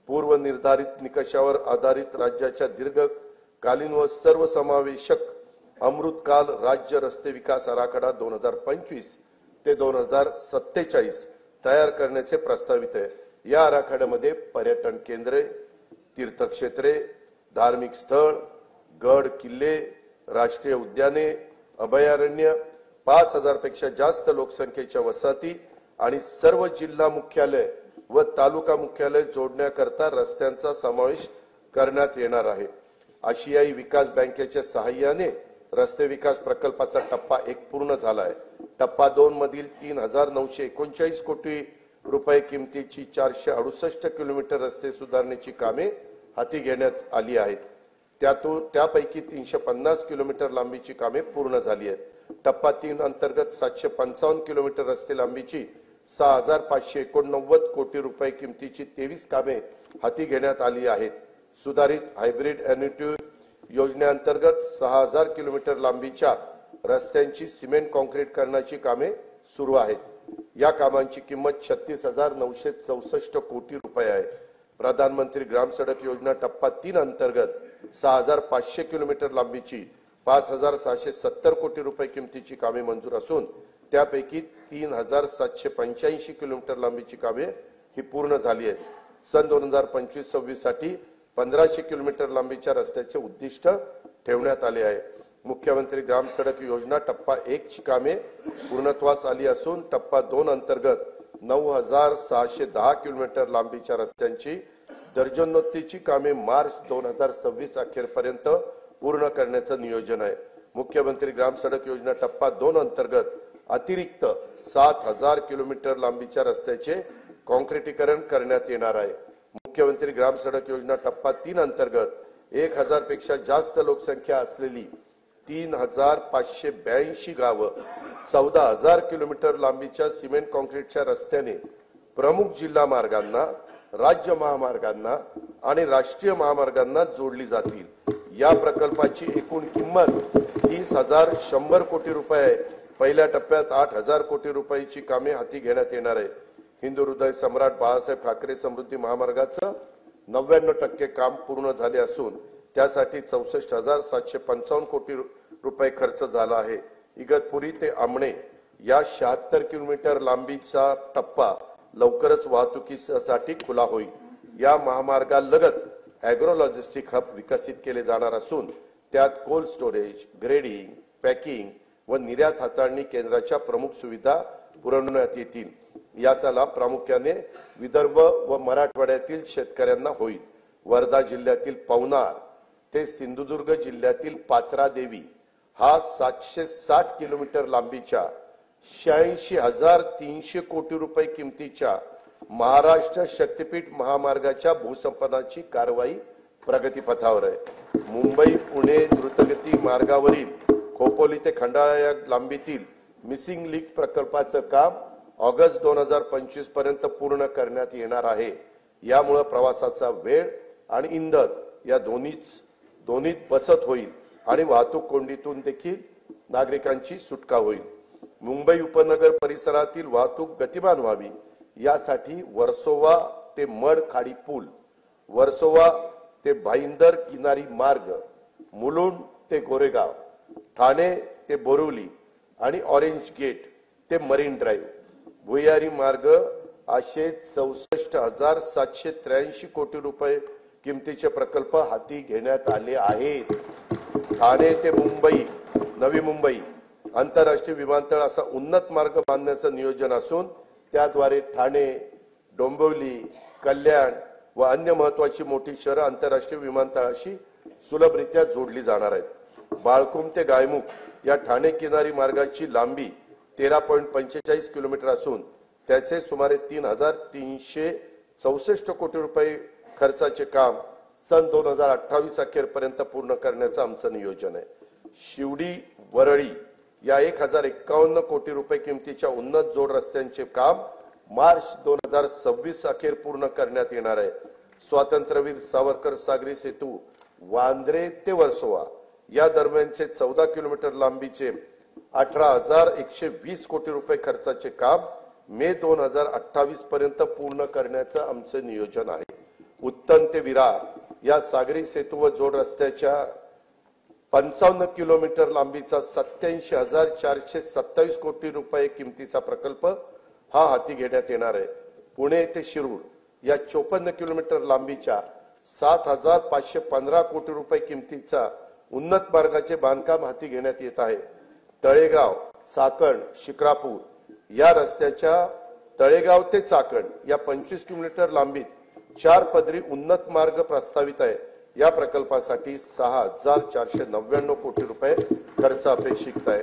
पूर्व निर्धारित निकषावर आधारित राज्याच्या दीर्घकालीन व सर्वसमावेशक अमृतकाल राज्य रस्ते विकास आराखडा 2025 ते 2047 तयार करण्याचे प्रस्तावित आहे। या आराखड्यामध्ये पर्यटन केंद्रे, तीर्थक्षेत्रे, धार्मिक स्थळ, गड किल्ले, राष्ट्रीय उद्याने, अभयारण्य, 5000 पेक्षा जास्त लोकसंख्येच्या वसाहती आणि सर्व जिल्हा मुख्यालय व तालुका मुख्यालय जोडण्याकरता रस्त्यांचा समावेश करण्यात येणार आहे। आशियाई विकास बँकेच्या सहाय्याने रस्ते विकास प्रकल्पाचा टप्पा 1 पूर्ण झाला आहे। टप्पा 2 मधील 3939 कोटी रुपये किमतीची 468 किलोमीटर रस्ते सुधारण्याची कामे हाती घेण्यात आली आहेत। त्यापैकी 350 किलोमीटर लांबीची कामे पूर्ण झाली आहेत। टप्पा 3 अंतर्गत 755 किलोमीटर रस्ते लांबीची 6589 कोटी रुपये किमतीची 23 कामे हाती घेण्यात आली आहेत। सुधारित हायब्रिड एन्युटी योजनेअंतर्गत 6000 किलोमीटर लांबीच्या रस्त्यांची सिमेंट कॉन्क्रीट करण्याची कामे सुरू आहेत। या कामांची किंमत 36,964 कोटी रुपये आहे। प्रधानमंत्री ग्राम सडक योजना टप्पा 3 अंतर्गत 6500 किलोमीटर लांबीची 5670 कोटी रुपये किमतीची कामे मंजूर असून त्यापैकी 3785 किलोमीटर लांबीची कामे ही पूर्ण झाली आहेत। सन 2025-26 साठी 1500 किलोमीटर लांबीच्या रस्त्याचे उद्दिष्ट ठेवण्यात आले आहे। मुख्यमंत्री ग्राम सडक योजना टप्पा 1 ची कामे पूर्णत्वास आली असून टप्पा 2 अंतर्गत 9610 किलोमीटर लांबीच्या रस्त्यांची दर्जनोत्तीची कामे मार्च 2026 अखेरपर्यंत पूर्ण करण्याचं नियोजन आहे। मुख्यमंत्री ग्राम सडक योजना टप्पा 2 अंतर्गत अतिरिक्त 7000 किलोमीटर लांबीच्या रस्त्याचे कॉन्क्रीटीकरण करण्यात येणार आहे। मुख्यमंत्री ग्राम सडक योजना टप्पा 3 अंतर्गत 1000 पेक्षा जास्त लोकसंख्या असलेली 3582 गावं 14000 किलोमीटर लांबीच्या सिमेंट कॉन्क्रीटच्या रस्त्याने प्रमुख जिल्हा मार्गांना, राज्य महामार्गांना आणि राष्ट्रीय महामार्गांना जोडली जातील। या प्रकल्पाची एकूण किंमत 30,100 कोटी रुपये आहे। पहिल्या टप्प्यात 8000 कोटी रुपयाची कामे हाती घेण्यात येणार आहे। हिंदू हृदय सम्राट बाळासाहेब ठाकरे समृद्धी महामार्गाचं 99% काम पूर्ण झाले असून त्यासाठी 64,755 कोटी रुपये खर्च झाला आहे। इगतपुरी ते आमणे या 76 किलोमीटर लांबीचा टप्पा लवकरच वाहतुकीसाठी खुला होईल। या महामार्गालगत ॲग्रो लॉजिस्टिक हब विकसित केले जाणार असून त्यात कोल्ड स्टोरेज, ग्रेडिंग, पॅकिंग व निर्यात हाताळणी केंद्राच्या प्रमुख सुविधा पुरवण्यात येतील। याचा लाभ प्रामुख्याने विदर्भ व मराठवाड्यातील शेतकऱ्यांना होईल। वर्धा जिल्ह्यातील पवनार ते सिंधुदुर्ग जिल्ह्यातील पात्रादेवी हा 760 किलोमीटर लांबीच्या 86,300 कोटी रुपये किमतीच्या महाराष्ट्र शक्तीपीठ महामार्गाच्या भूसंपादनाची कारवाई प्रगतीपथावर आहे। मुंबई पुणे द्रुतगती मार्गावरील खोपोली ते खंडाळा या लांबीतील मिसिंग लिंक प्रकल्पाचं काम ऑगस्ट 2025 पर्यंत पूर्ण करण्यात येणार आहे। यामुळे प्रवासाचा वेळ आणि इंधन या दोन्हीत बचत होईल आणि वाहतूक कोंडीतून देखील नागरिकांची सुटका होईल। मुंबई उपनगर परिसरातील वाहतूक गतिमान व्हावी यासाठी वर्सोवा ते मड खाडी पूल, वर्सोवा ते भाईंदर किनारी मार्ग, मुलुंड ते गोरेगाव, ठाणे ते बोरिवली आणि ऑरेंज गेट ते मरीन ड्राईव्ह भुयारी मार्ग असे 64,783 कोटी रुपये किमतीचे प्रकल्प हाती घेण्यात आले आहेत। ठाणे ते मुंबई, नवी मुंबई आंतरराष्ट्रीय विमानतळ असा उन्नत मार्ग बांधण्याचं नियोजन असून त्याद्वारे ठाणे, डोंबिवली, कल्याण व अन्य महत्त्वाची मोठी शहरे आंतरराष्ट्रीय विमानतळाशी सुलभरित्या जोडली जाणार आहेत। बाळकुम ते गायमुख या ठाणे किनारी मार्गाची लांबी 13.45 किलोमीटर असून त्याचे सुमारे 3,364 कोटी रुपये खर्चाचे काम सन 2028 अखेरपर्यंत पूर्ण करण्याचं आमचं नियोजन आहे। शिवडी वरळी या 1051 कोटी रुपये किमतीच्या उन्नत जोड रस्त्यांचे काम मार्च 2026 अखेर पूर्ण करण्यात येणार आहे। स्वातंत्र्यवीर सावरकर सागरी सेतू वांद्रे ते वर्सोवा या दरम्यानचे 14 किलोमीटर लांबीचे 18,120 कोटी रुपये खर्चाचे काम मे 2028 पर्यंत पूर्ण करण्याचं आमचे नियोजन आहे। उत्तन ते विरार या सागरी सेतू व जोड रस्त्याच्या 55 किलोमीटर लांबीचा 87,427 कोटी रुपये किमतीचा प्रकल्प हा हाती घेण्यात येणार आहे. पुणे ते शिरूर या 54 किलोमीटर लांबीच्या 7,515 कोटी रुपये किमतीचा उन्नत मार्गाचे बांधकाम हाती घेण्यात येत आहे. तळेगाव चाकण शिक्रापूर या रस्त्याच्या तळेगाव ते चाकण या 25 किलोमीटर लांबीत 4 पदरी उन्नत मार्ग प्रस्तावित आहे. या प्रकल्पासाठी 6,499 कोटी रुपये खर्च अपेक्षित आहे.